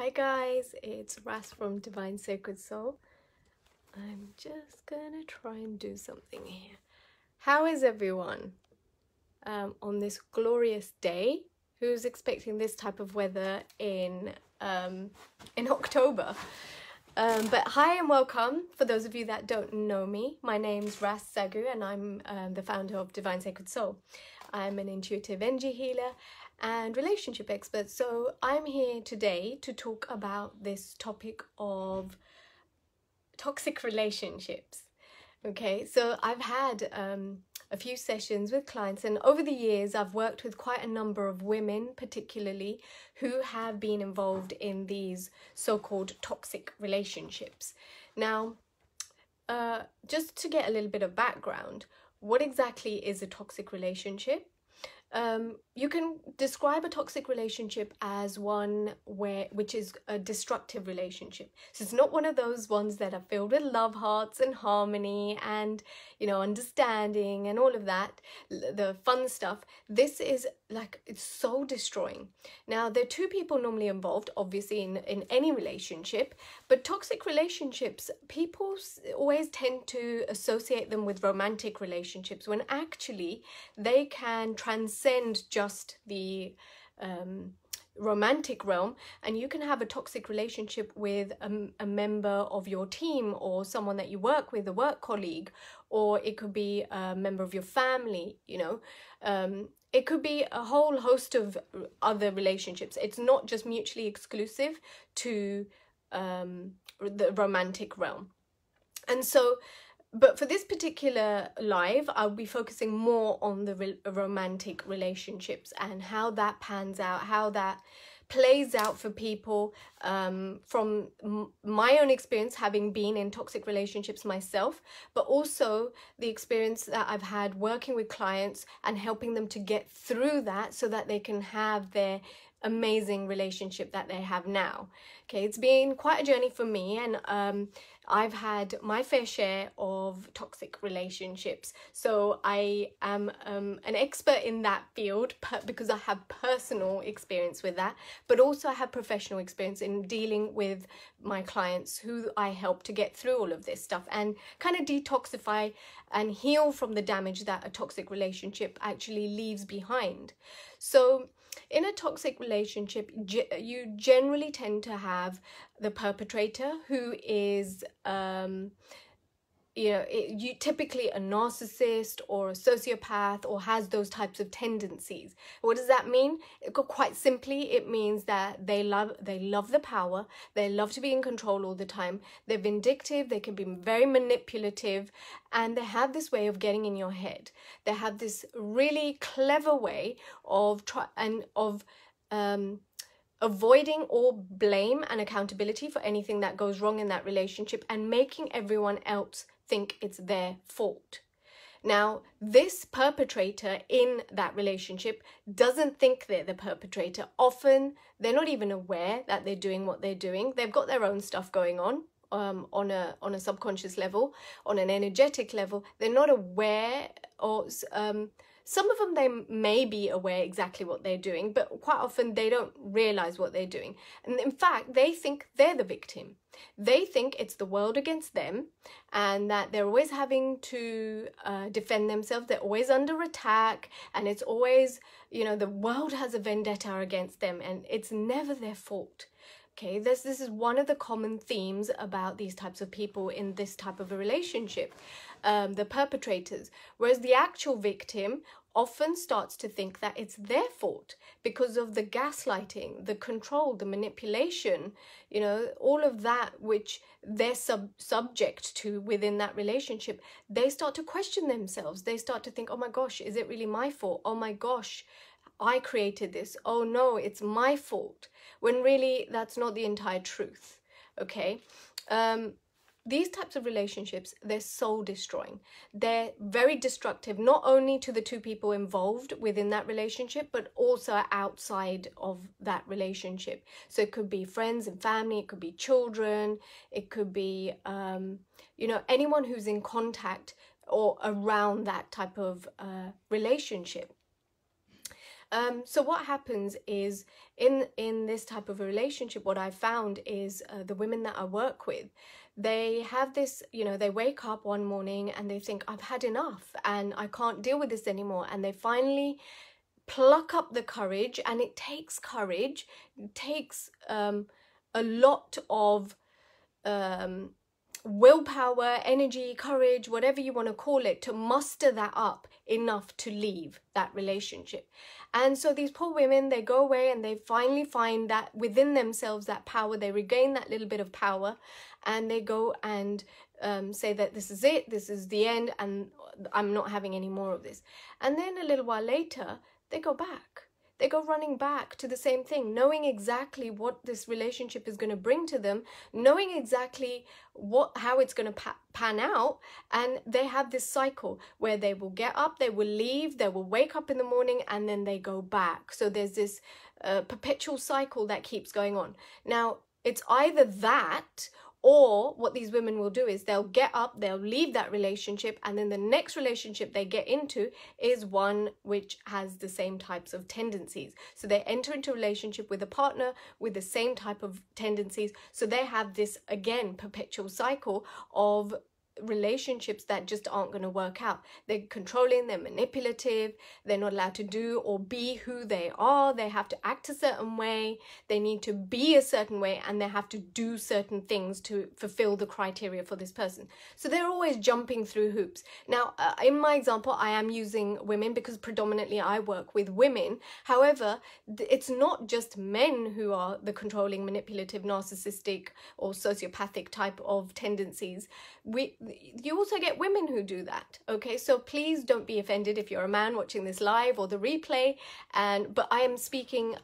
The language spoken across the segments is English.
Hi guys, it's Ras from Divine Sacred Soul. I'm just gonna try and do something here. How is everyone on this glorious day? Who's expecting this type of weather in October? But hi and welcome. For those of you that don't know me, my name's Ras Sagu and I'm the founder of Divine Sacred Soul. I'm an intuitive energy healer and relationship expert. So I'm here today to talk about this topic of toxic relationships. Okay, so I've had a few sessions with clients, and over the years I've worked with quite a number of women particularly who have been involved in these so-called toxic relationships. Now, just to get a little bit of background, what exactly is a toxic relationship? You can describe a toxic relationship as one which is a destructive relationship. So it's not one of those ones that are filled with love hearts and harmony and, you know, understanding and all of that, the fun stuff. This is like, it's so destroying. Now, there are two people normally involved, obviously, in any relationship, but toxic relationships, people always tend to associate them with romantic relationships when actually they can transcend just the romantic realm, and you can have a toxic relationship with a member of your team or someone that you work with, a work colleague, or it could be a member of your family, you know. It could be a whole host of other relationships. It's not just mutually exclusive to the romantic realm. And so, but for this particular live, I'll be focusing more on the romantic relationships and how that pans out, how that plays out for people, from my own experience having been in toxic relationships myself, but also the experience that I've had working with clients and helping them to get through that so that they can have their amazing relationship that they have now. Okay, it's been quite a journey for me, and I've had my fair share of toxic relationships. So I am an expert in that field because I have personal experience with that, but also I have professional experience in dealing with my clients who I help to get through all of this stuff and kind of detoxify and heal from the damage that a toxic relationship actually leaves behind. So in a toxic relationship, you generally tend to have the perpetrator who is, you typically a narcissist or a sociopath or has those types of tendencies. What does that mean? Quite simply, it means that they love the power. They love to be in control all the time. They're vindictive. They can be very manipulative, and they have this way of getting in your head. They have this really clever way of avoiding all blame and accountability for anything that goes wrong in that relationship and making everyone else think it's their fault. Now, this perpetrator in that relationship doesn't think they're the perpetrator. Often, they're not even aware that they're doing what they're doing. They've got their own stuff going on a subconscious level, on an energetic level. They're not aware, or some of them, they may be aware exactly what they're doing, but quite often they don't realize what they're doing. And in fact, they think they're the victim. They think it's the world against them and that they're always having to defend themselves. They're always under attack, and it's always, you know, the world has a vendetta against them and it's never their fault. Okay, this is one of the common themes about these types of people in this type of a relationship, the perpetrators. Whereas the actual victim often starts to think that it's their fault because of the gaslighting, the control, the manipulation, you know, all of that which they're subject to within that relationship. They start to question themselves. They start to think, oh my gosh, is it really my fault? Oh my gosh, I created this. Oh no, it's my fault. When really that's not the entire truth. Okay. These types of relationships, they're soul destroying. They're very destructive, not only to the two people involved within that relationship, but also outside of that relationship. So it could be friends and family, it could be children, it could be, you know, anyone who's in contact or around that type of relationship. So what happens is in this type of a relationship, what I found is the women that I work with, they have this, they wake up one morning and they think, I've had enough and I can't deal with this anymore. And they finally pluck up the courage, and it takes courage, it takes a lot of willpower, energy, courage, whatever you want to call it, to muster that up enough to leave that relationship. And so these poor women, they go away and they finally find that within themselves, that power, they regain that little bit of power, and they go and say that this is it, this is the end, and I'm not having any more of this. And then a little while later, they go back. They go running back to the same thing, knowing exactly what this relationship is going to bring to them, knowing exactly how it's going to pan out. And they have this cycle where they will get up, they will leave, they will wake up in the morning, and then they go back. So there's this perpetual cycle that keeps going on. Now, it's either that, or what these women will do is they'll get up, they'll leave that relationship, and then the next relationship they get into is one which has the same types of tendencies. So they enter into a relationship with a partner with the same type of tendencies. So they have this, again, perpetual cycle of relationships that just aren't going to work out. They're controlling, they're manipulative, they're not allowed to do or be who they are. They have to act a certain way, they need to be a certain way, and they have to do certain things to fulfill the criteria for this person. So they're always jumping through hoops. Now, in my example, I am using women because predominantly I work with women. However, it's not just men who are the controlling, manipulative, narcissistic, or sociopathic type of tendencies. You also get women who do that, okay? So please don't be offended if you're a man watching this live or the replay, but I'm speaking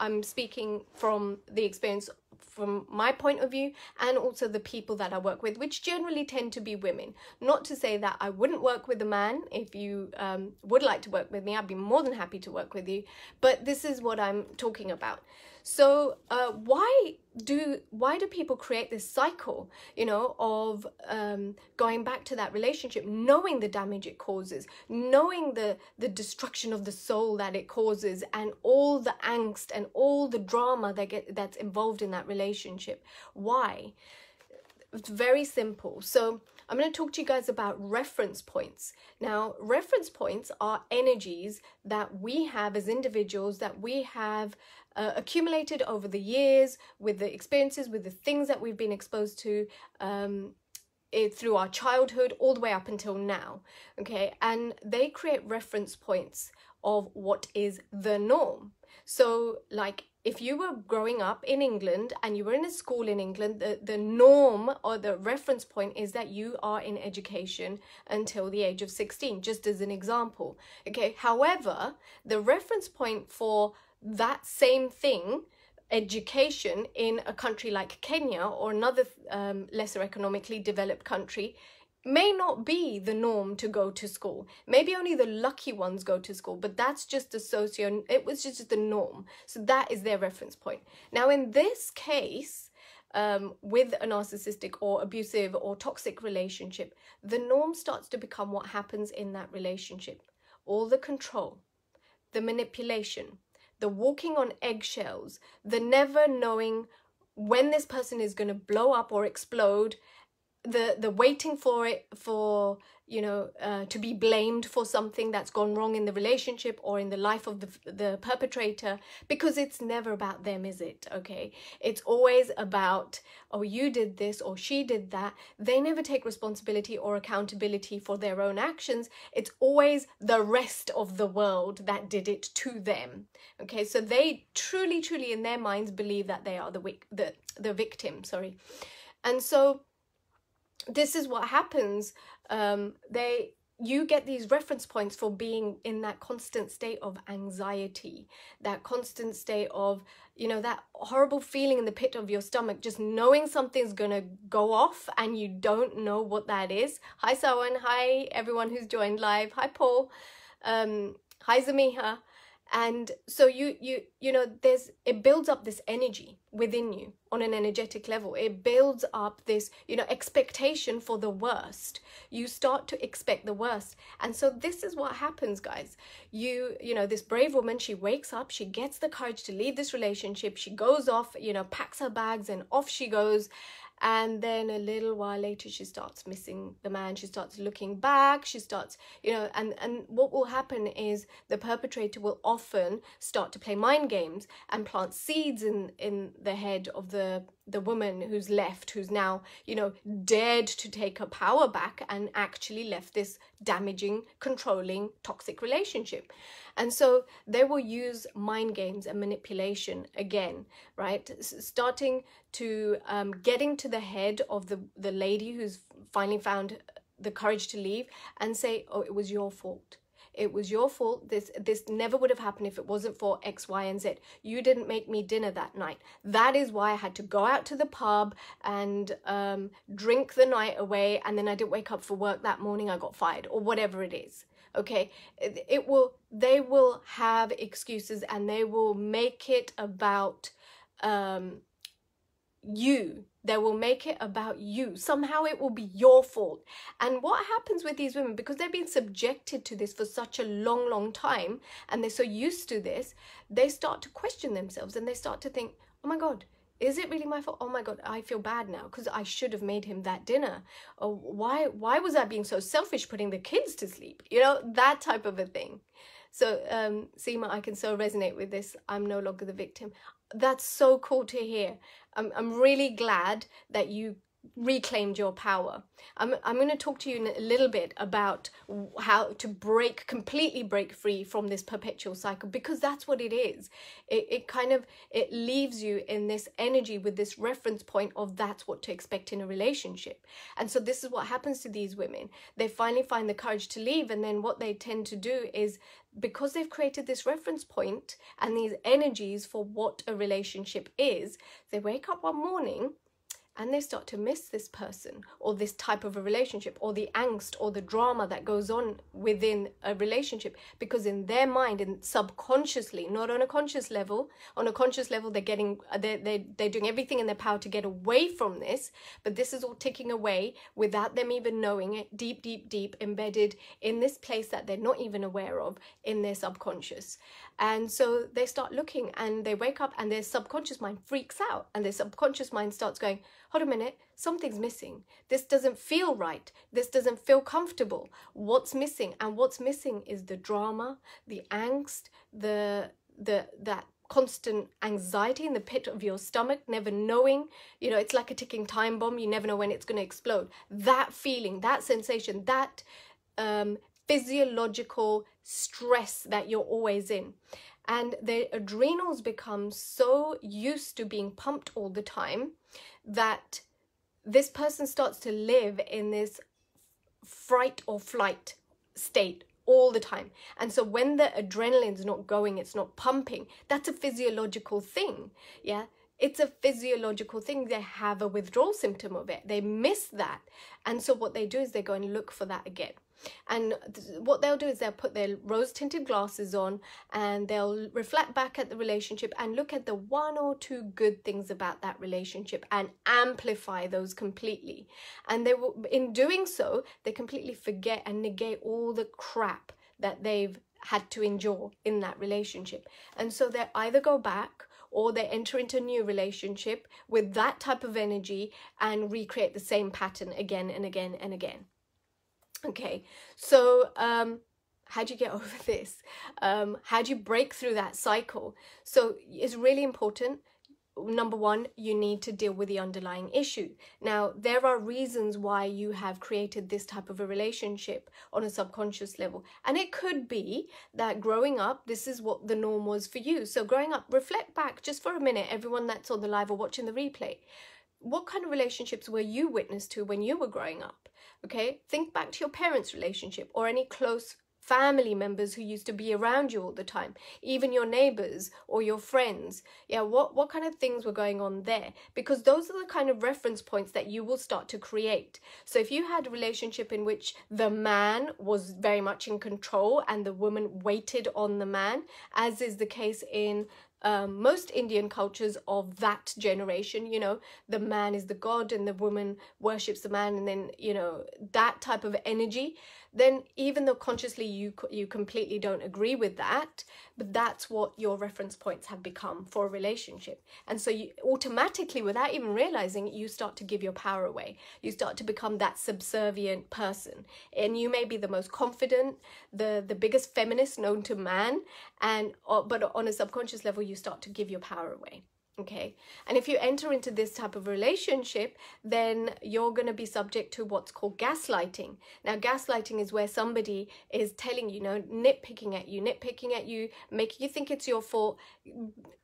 from the experience from my point of view, and also the people that I work with, which generally tend to be women. Not to say that I wouldn't work with a man. If you would like to work with me, I'd be more than happy to work with you, but this is what I'm talking about. So why do people create this cycle, of going back to that relationship, knowing the damage it causes, knowing the destruction of the soul that it causes, and all the angst and all the drama that's involved in that relationship? Why? It's very simple. So I'm going to talk to you guys about reference points. Now, reference points are energies that we have as individuals, that we have accumulated over the years with the experiences, with the things that we've been exposed to through our childhood all the way up until now, okay? And they create reference points of what is the norm. So, like, if you were growing up in England and you were in a school in England, the norm or the reference point is that you are in education until the age of 16, just as an example, okay? However, the reference point for that same thing, education, in a country like Kenya or another lesser economically developed country, may not be the norm to go to school. Maybe only the lucky ones go to school, but that's just it was just the norm. So that is their reference point. Now, in this case, with a narcissistic or abusive or toxic relationship, the norm starts to become what happens in that relationship. All the control, the manipulation, the walking on eggshells, the never knowing when this person is going to blow up or explode, the waiting for it, to be blamed for something that's gone wrong in the relationship or in the life of the perpetrator, because it's never about them, is it? Okay, it's always about, oh, you did this or she did that. They never take responsibility or accountability for their own actions. It's always the rest of the world that did it to them. Okay, so they truly in their minds believe that they are the victim, sorry. And so this is what happens. You get these reference points for being in that constant state of anxiety, that constant state of, that horrible feeling in the pit of your stomach, just knowing something's gonna go off and you don't know what that is. Hi, Sawan. Hi, everyone who's joined live. Hi, Paul. Hi, Zamiha. And so you know, it builds up this energy within you on an energetic level. It builds up this, you know, expectation for the worst. You start to expect the worst. And so this is what happens, guys. You know, this brave woman, she wakes up, she gets the courage to leave this relationship, she goes off, you know, packs her bags and off she goes. And then a little while later, she starts missing the man. She starts looking back. She starts, you know, and what will happen is the perpetrator will often start to play mind games and plant seeds in the head of the woman who's left, who's now, you know, dared to take her power back and actually left this damaging, controlling, toxic relationship. And so they will use mind games and manipulation again, right? Starting to getting to the head of the lady who's finally found the courage to leave and say, oh, it was your fault. It was your fault. This never would have happened if it wasn't for X, Y, and Z. You didn't make me dinner that night. That is why I had to go out to the pub and drink the night away, and then I didn't wake up for work that morning. I got fired, or whatever it is. Okay, they will have excuses, and they will make it about you. They will make it about you. Somehow it will be your fault. And what happens with these women, because they've been subjected to this for such a long time, and they're so used to this, they start to question themselves, and they start to think, oh my God, is it really my fault? Oh my God, I feel bad now because I should have made him that dinner. Or why was I being so selfish putting the kids to sleep? You know, that type of a thing. So, Seema, I can so resonate with this. I'm no longer the victim. That's so cool to hear. I'm really glad that you reclaimed your power. I'm going to talk to you in a little bit about how to completely break free from this perpetual cycle, because that's what it is. It leaves you in this energy with this reference point of that's what to expect in a relationship. And so this is what happens to these women. They finally find the courage to leave, and then what they tend to do is, because they've created this reference point and these energies for what a relationship is, they wake up one morning and they start to miss this person or this type of a relationship, or the angst or the drama that goes on within a relationship, because in their mind and subconsciously, not on a conscious level, on a conscious level, they're doing everything in their power to get away from this, but this is all ticking away without them even knowing it, deep embedded in this place that they're not even aware of in their subconscious. And so they start looking, and they wake up, and their subconscious mind freaks out, and their subconscious mind starts going, hold a minute, something's missing. This doesn't feel right. This doesn't feel comfortable. What's missing? And what's missing is the drama, the angst, that constant anxiety in the pit of your stomach, never knowing, you know, it's like a ticking time bomb. You never know when it's going to explode. That feeling, that sensation, that physiological stress that you're always in. And the adrenals become so used to being pumped all the time that this person starts to live in this fright or flight state all the time. And so when the adrenaline's not going, it's not pumping, that's a physiological thing. Yeah, it's a physiological thing. They have a withdrawal symptom of it. They miss that. And so what they do is they go and look for that again. And what they'll do is they'll put their rose-tinted glasses on, and they'll reflect back at the relationship and look at the one or two good things about that relationship and amplify those completely. And they will, in doing so, they completely forget and negate all the crap that they've had to endure in that relationship. And so they either go back, or they enter into a new relationship with that type of energy and recreate the same pattern again and again and again. Okay, so how do you get over this? How do you break through that cycle? So it's really important. Number one, you need to deal with the underlying issue. Now, there are reasons why you have created this type of a relationship on a subconscious level. And it could be that growing up, this is what the norm was for you. So growing up, reflect back just for a minute, everyone that's on the live or watching the replay. What kind of relationships were you witness to when you were growing up? Okay, think back to your parents' relationship or any close family members who used to be around you all the time, even your neighbors or your friends. Yeah, what kind of things were going on there? Because those are the kind of reference points that you will start to create. So if you had a relationship in which the man was very much in control and the woman waited on the man, as is the case in most Indian cultures of that generation, you know, the man is the god and the woman worships the man, and then, you know, that type of energy, then even though consciously you completely don't agree with that, but that's what your reference points have become for a relationship. And so you automatically, without even realizing it, you start to give your power away. You start to become that subservient person, and you may be the most confident, the biggest feminist known to man, and but on a subconscious level you start to give your power away. Okay, and if you enter into this type of relationship, then you're going to be subject to what's called gaslighting. Now, gaslighting is where somebody is telling you, nitpicking at you, making you think it's your fault,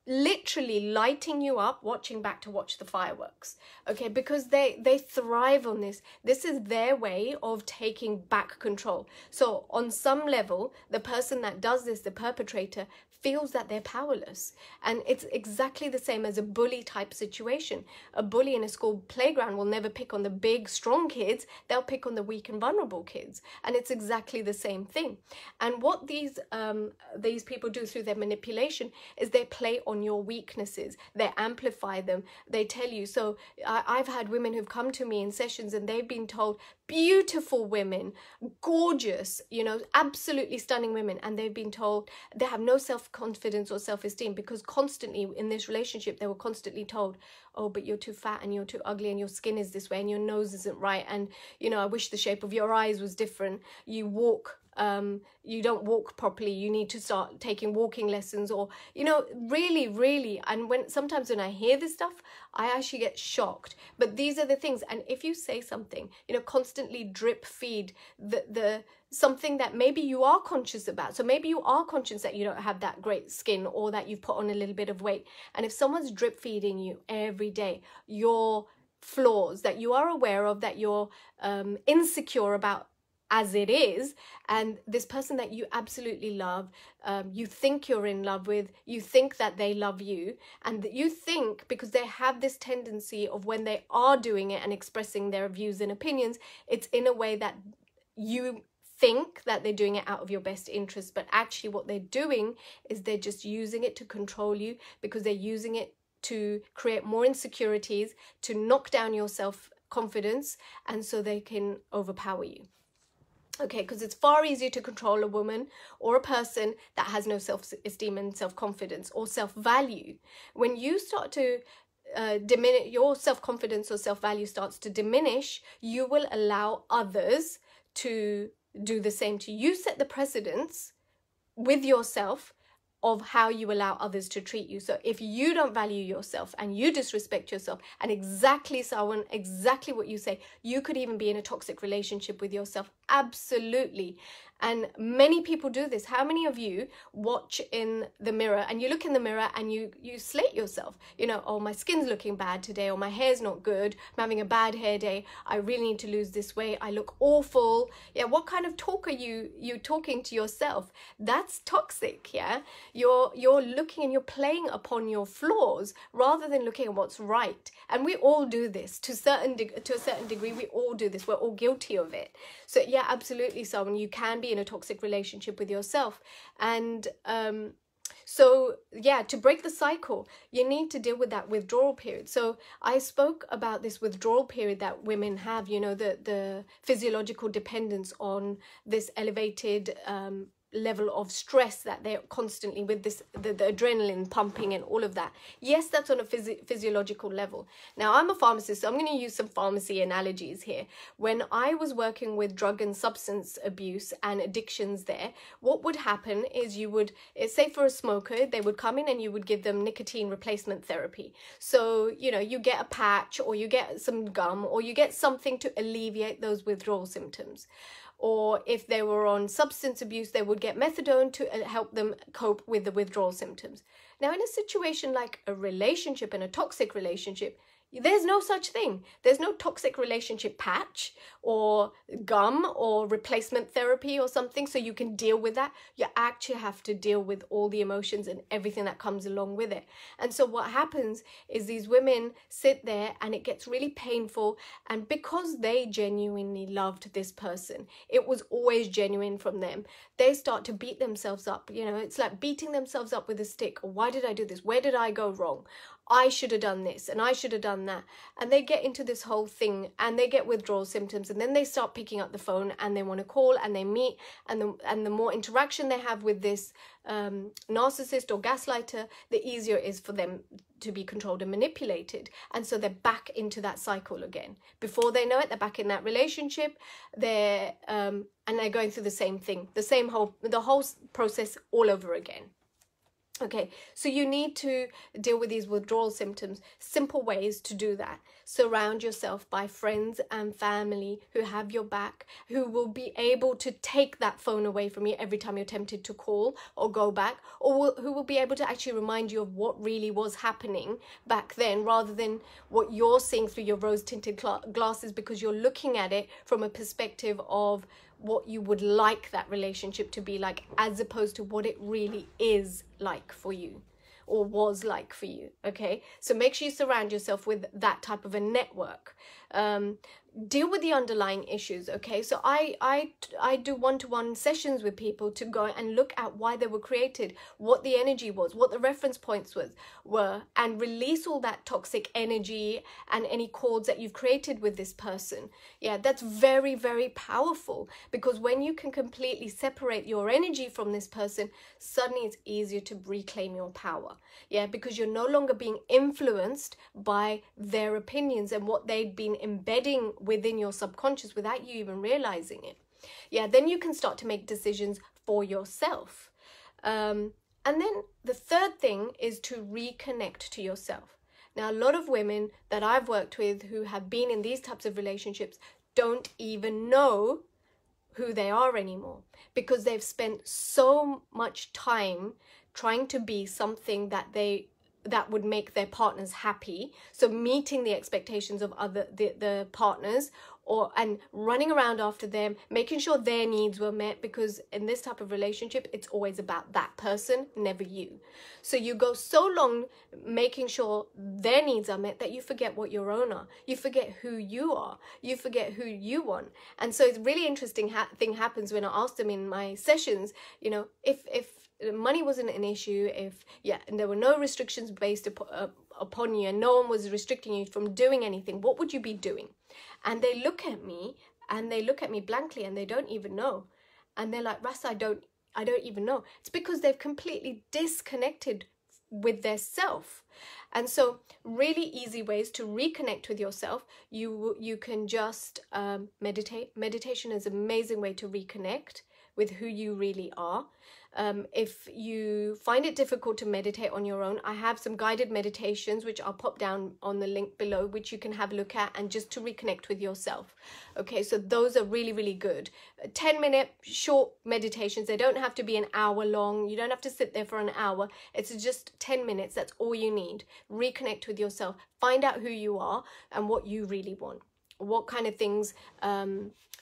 literally lighting you up, watching back to watch the fireworks. Okay, because they thrive on this. This is their way of taking back control. So on some level, the person that does this, the perpetrator, feels that they're powerless. And it's exactly the same as a bully type situation. A bully in a school playground will never pick on the big, strong kids. They'll pick on the weak and vulnerable kids. And it's exactly the same thing. And what these people do through their manipulation is they play on your weaknesses. They amplify them. They tell you. So I've had women who've come to me in sessions and they've been told, beautiful women, gorgeous, absolutely stunning women, and they've been told they have no self-confidence or self-esteem because constantly in this relationship they were constantly told, oh, but you're too fat and you're too ugly and your skin is this way and your nose isn't right, and I wish the shape of your eyes was different, you don't walk properly, you need to start taking walking lessons, or really. And sometimes when I hear this stuff, I actually get shocked. But these are the things. And if you say something, constantly drip feed the something that maybe you are conscious about. So maybe you are conscious that you don't have that great skin or that you've put on a little bit of weight. And if someone's drip feeding you every day your flaws that you are aware of, that you're insecure about as it is, and this person that you absolutely love, you think you're in love with, you think that they love you, and you think, because they have this tendency of when they are doing it and expressing their views and opinions, it's in a way that you think that they're doing it out of your best interest, but actually what they're doing is they're just using it to control you, because they're using it to create more insecurities, to knock down your self-confidence, and so they can overpower you. Okay, because it's far easier to control a woman or a person that has no self-esteem and self-confidence or self-value. When you start to diminish, your self-confidence or self-value starts to diminish, you will allow others to do the same to you. You set the precedence with yourself of how you allow others to treat you. So if you don't value yourself and you disrespect yourself, and exactly what you say, you could even be in a toxic relationship with yourself. Absolutely. And many people do this. How many of you watch in the mirror and you look in the mirror and you slate yourself? Oh, my skin's looking bad today, or my hair's not good, I'm having a bad hair day, I really need to lose this weight, I look awful. Yeah, what kind of talk are you talking to yourself? That's toxic. Yeah, you're looking and you're playing upon your flaws rather than looking at what's right. And we all do this to a certain degree. We all do this. We're all guilty of it. So yeah, absolutely. So you can be in a toxic relationship with yourself, and so yeah, to break the cycle, you need to deal with that withdrawal period. So I spoke about this withdrawal period that women have, the physiological dependence on this elevated level of stress that they're constantly with, this the adrenaline pumping and all of that. Yes, that's on a physiological level. Now, I'm a pharmacist, so I'm going to use some pharmacy analogies here. When I was working with drug and substance abuse and addictions there, what would happen is you would, say for a smoker, they would come in and you would give them nicotine replacement therapy. So, you get a patch, or you get some gum, or you get something to alleviate those withdrawal symptoms. Or if they were on substance abuse, they would get methadone to help them cope with the withdrawal symptoms. Now, in a situation like a relationship, in a toxic relationship, There's no such thing. There's no toxic relationship patch or gum or replacement therapy or something so you can deal with that. You actually have to deal with all the emotions and everything that comes along with it. And so what happens is these women sit there and it gets really painful, and because they genuinely loved this person, it was always genuine from them, they start to beat themselves up. You know, it's like beating themselves up with a stick. Why did I do this? Where did I go wrong? I should have done this and I should have done that. And they get into this whole thing and they get withdrawal symptoms, and then they start picking up the phone and they want to call and they meet, and the more interaction they have with this narcissist or gaslighter, the easier it is for them to be controlled and manipulated. And so they're back into that cycle again. Before they know it, they're back in that relationship. And they're going through the same thing, the whole process all over again. Okay, so you need to deal with these withdrawal symptoms. Simple ways to do that: surround yourself by friends and family who have your back, who will be able to take that phone away from you every time you're tempted to call or go back, or who will be able to actually remind you of what really was happening back then, rather than what you're seeing through your rose-tinted glasses, because you're looking at it from a perspective of what you would like that relationship to be like, as opposed to what it really is like for you or was like for you. Okay, so make sure you surround yourself with that type of a network. Deal with the underlying issues. Okay, so I do one-to-one sessions with people to go and look at why they were created, what the energy was, what the reference points were, and release all that toxic energy and any cords that you've created with this person. Yeah, that's very, very powerful, because when you can completely separate your energy from this person, suddenly it's easier to reclaim your power. Yeah, because you're no longer being influenced by their opinions and what they've been embedding within your subconscious without you even realizing it. Yeah, then you can start to make decisions for yourself. And then the third thing is to reconnect to yourself. Now, a lot of women that I've worked with who have been in these types of relationships don't even know who they are anymore, because they've spent so much time trying to be something that would make their partners happy. So meeting the expectations of the partners, and running around after them, making sure their needs were met, because in this type of relationship, it's always about that person, never you. So you go so long making sure their needs are met that you forget what your own are. You forget who you are. You forget who you want. And so it's really interesting thing happens when I ask them in my sessions, you know, if money wasn't an issue, and there were no restrictions based upon you, and no one was restricting you from doing anything, what would you be doing? And they look at me blankly, and they don't even know. And they're like, Rasa, I don't even know. It's because they've completely disconnected with their self. And so really easy ways to reconnect with yourself. You can just meditate. Meditation is an amazing way to reconnect with who you really are. If you find it difficult to meditate on your own, I have some guided meditations which I'll pop down on the link below, which you can have a look at, and just to reconnect with yourself. Okay, so those are really, really good. 10-minute short meditations. They don't have to be an hour long. You don't have to sit there for an hour. It's just 10 minutes. That's all you need. Reconnect with yourself. Find out who you are and what you really want. What kind of things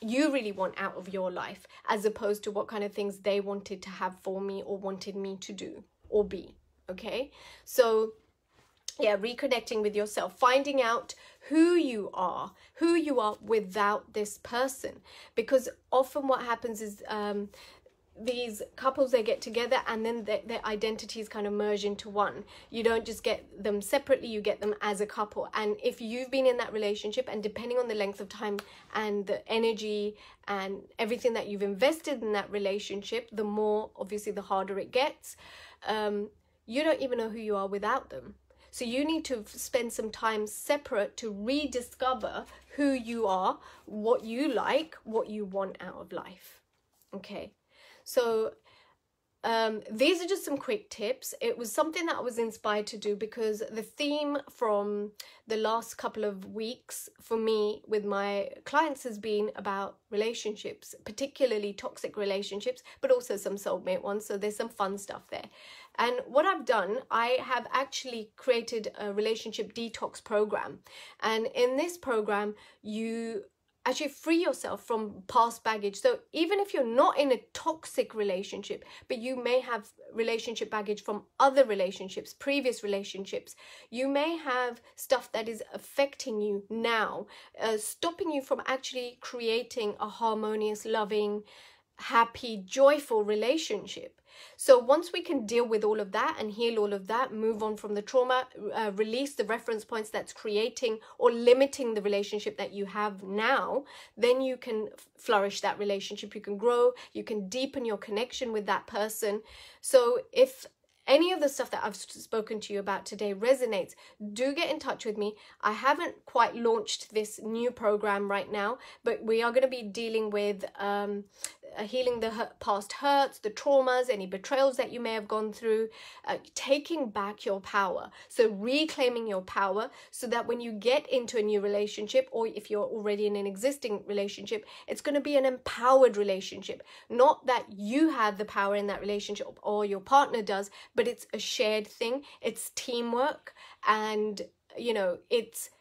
you really want out of your life, as opposed to what kind of things they wanted to have for me or wanted me to do or be. Okay, so yeah, reconnecting with yourself, finding out who you are without this person. Because often what happens is these couples, they get together and then their identities kind of merge into one. You don't just get them separately, you get them as a couple. And if you've been in that relationship, and depending on the length of time and the energy and everything that you've invested in that relationship, the more, obviously, the harder it gets. You don't even know who you are without them. So you need to spend some time separate to rediscover who you are, what you like, what you want out of life. Okay. So these are just some quick tips. It was something that I was inspired to do because the theme from the last couple of weeks for me with my clients has been about relationships, particularly toxic relationships, but also some soulmate ones. So there's some fun stuff there. And what I've done, I have actually created a relationship detox program. And in this program, you actually free yourself from past baggage. So even if you're not in a toxic relationship, but you may have relationship baggage from other relationships, previous relationships, you may have stuff that is affecting you now, stopping you from actually creating a harmonious, loving, happy, joyful relationship. So once we can deal with all of that and heal all of that, move on from the trauma, release the reference points that's creating or limiting the relationship that you have now, then you can flourish that relationship. You can grow, you can deepen your connection with that person. So if any of the stuff that I've spoken to you about today resonates, do get in touch with me. I haven't quite launched this new program right now, but we are going to be dealing with healing the past hurts, the traumas, any betrayals that you may have gone through, taking back your power. So reclaiming your power so that when you get into a new relationship, or if you're already in an existing relationship, it's going to be an empowered relationship. Not that you have the power in that relationship or your partner does, but it's a shared thing. It's teamwork, and you know, it's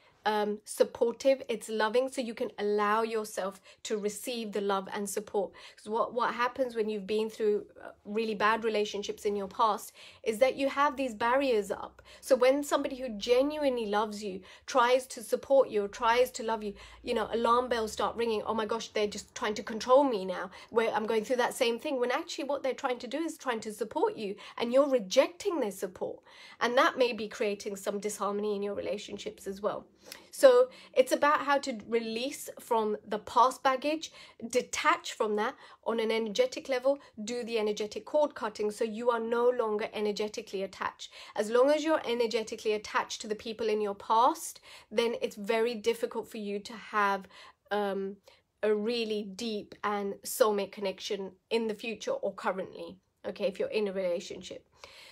supportive, it's loving, so you can allow yourself to receive the love and support. Because what happens when you've been through really bad relationships in your past is that you have these barriers up. So when somebody who genuinely loves you tries to support you or tries to love you, you know, alarm bells start ringing. Oh my gosh, they're just trying to control me now, where I'm going through that same thing, when actually what they're trying to do is trying to support you, and you're rejecting their support, and that may be creating some disharmony in your relationships as well. So it's about how to release from the past baggage, detach from that on an energetic level, do the energetic cord cutting so you are no longer energetically attached. As long as you're energetically attached to the people in your past, then it's very difficult for you to have a really deep and soulmate connection in the future or currently, okay, if you're in a relationship.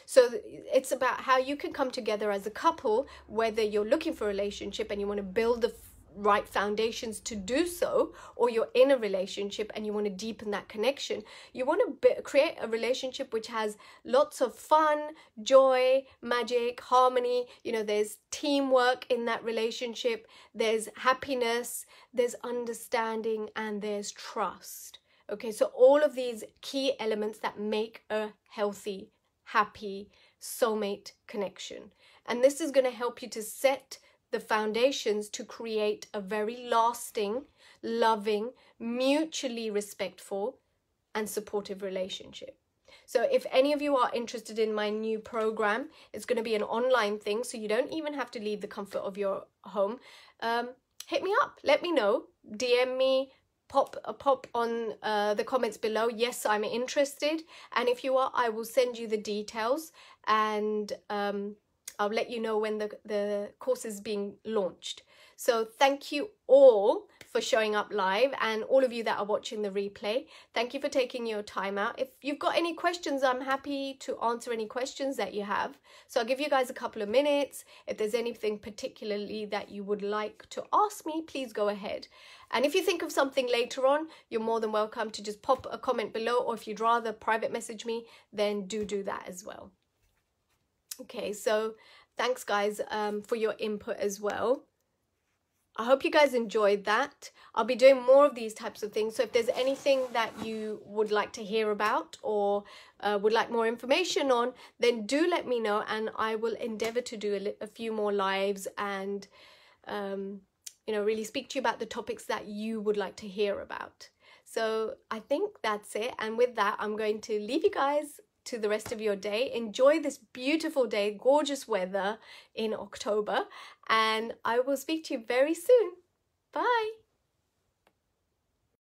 So it's about how you can come together as a couple, whether you're looking for a relationship and you want to build the right foundations to do so, or you're in a relationship and you want to deepen that connection. You want to create a relationship which has lots of fun, joy, magic, harmony. You know, there's teamwork in that relationship, there's happiness, there's understanding, and there's trust. Okay, so all of these key elements that make a healthy, happy soulmate connection. And this is going to help you to set the foundations to create a very lasting, loving, mutually respectful and supportive relationship. So if any of you are interested in my new program, it's going to be an online thing, so you don't even have to leave the comfort of your home. Hit me up, let me know, DM me, pop on the comments below, yes, I'm interested. And if you are, I will send you the details, and I'll let you know when the course is being launched. So thank you all for showing up live, and all of you that are watching the replay, thank you for taking your time out. If you've got any questions, I'm happy to answer any questions that you have. So I'll give you guys a couple of minutes. If there's anything particularly that you would like to ask me, please go ahead. And if you think of something later on, you're more than welcome to just pop a comment below, or if you'd rather private message me, then do that as well. Okay, so thanks guys for your input as well. I hope you guys enjoyed that. I'll be doing more of these types of things. So if there's anything that you would like to hear about, or would like more information on, then do let me know, and I will endeavor to do a few more lives and you know, really speak to you about the topics that you would like to hear about. So I think that's it. And with that, I'm going to leave you guys to the rest of your day. Enjoy this beautiful day, gorgeous weather in October, and I will speak to you very soon. Bye.